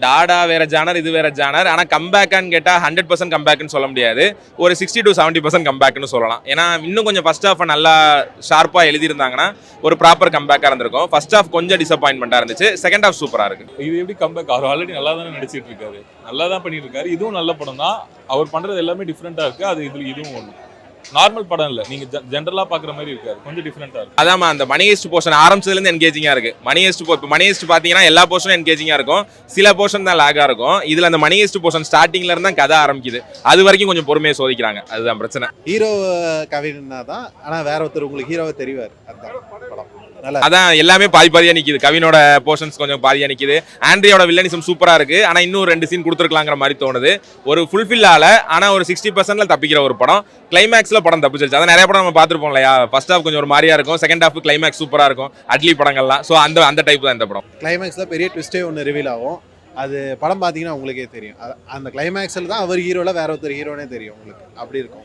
டாடா வேற ஜானர், இது வேற ஜானர். ஆனால் கம்பேக்கான்னு கேட்டால் 100% கம்பேக்னு சொல்ல முடியாது. ஒரு 60 to 70% கம்பேக்னு சொல்லலாம். ஏன்னா இன்னும் கொஞ்சம் ஃபர்ஸ்ட் ஹாஃபை நல்லா ஷார்ப்பாக எழுதியிருந்தாங்கன்னா ஒரு ப்ராப்பர் கம்பேக்காக இருந்திருக்கும். ஃபர்ஸ்ட் ஹாஃப் கொஞ்சம் டிசப்பாயின்மெண்ட்டாக இருந்துச்சு. செகண்ட் ஹாஃப் சூப்பராக இருக்கு. இது எப்படி கம்பேக்? அவர் ஆல்ரெடி நல்லா தானே நடிச்சிட்டு இருக்காரு, நல்லா தான் பண்ணிட்டு இருக்காரு. இதுவும் நல்ல படம் தான். அவர் பண்றது எல்லாமே டிஃப்ரெண்டா இருக்கு. அது இதுவும் ஒன்று நார்மல் படம் இல்லை, நீங்க ஜென்ரலா பாக்குற மாதிரி இருக்காது, கொஞ்சம் டிஃப்ரெண்டா இருக்கு. அதாம்மா அந்த மணி ஹெஸ்ட் போர்ஷன் ஆரம்பிச்சதுலேருந்து என்கேஜிங்காக இருக்கு. மணி ஹெஸ்ட் பார்த்தீங்கன்னா எல்லா போர்ஷனும் என்கேஜிங்காக இருக்கும், சில போர்ஷன் தான் லேகாக இருக்கும். இதில் அந்த மணி ஹெஸ்ட் போர்ஷன் ஸ்டார்டிங்ல இருந்தா கதை ஆரம்பிக்குது. அது வரைக்கும் கொஞ்சம் பொறுமையை சோதிக்கிறாங்க, அதுதான் பிரச்சனை. ஹீரோ கவின்னா தான், ஆனால் வேற ஒருத்தர் உங்களுக்கு ஹீரோவை தெரிவார். அதுதான் படம். அதான் எல்லாமே பாதியா நிக்குது. கவினோட போர்ஷன்ஸ் கொஞ்சம் பாதியா நிக்குது. ஆண்ட்ரியோட வில்லனிசம் சூப்பரா இருக்கு. ஆனா இன்னும் 2 சீன் கொடுத்துருக்கலாங்கிற மாதிரி தோணுது. ஒரு ஃபுல்ஃபில் ஆல, ஆனா ஒரு 60% தப்பிக்கிற ஒரு படம். கிளைமேக்ஸ்ல படம் தப்பிச்சிருச்சு. அதான் நிறைய படம் நம்ம பார்த்துருப்போம் இல்லையா. ஃபர்ஸ்ட் ஹாஃப் கொஞ்சம் ஒரு மாதிரியா இருக்கும், செகண்ட் ஹாஃப் கிளைமேக்ஸ் சூப்பரா இருக்கும். அட்லி படங்கள்லாம் ஸோ அந்த டைப் தான் இந்த படம். கிளைமேக்ஸ்ல பெரிய ட்விஸ்டே ஒன்று ரிவீல் ஆகும். அது படம் பார்த்தீங்கன்னா உங்களுக்கே தெரியும். அந்த கிளைமேக்ஸில் தான் அவர் ஹீரோவில் வேற ஒருத்தர் ஹீரோனே தெரியும் உங்களுக்கு. அப்படி இருக்கும்.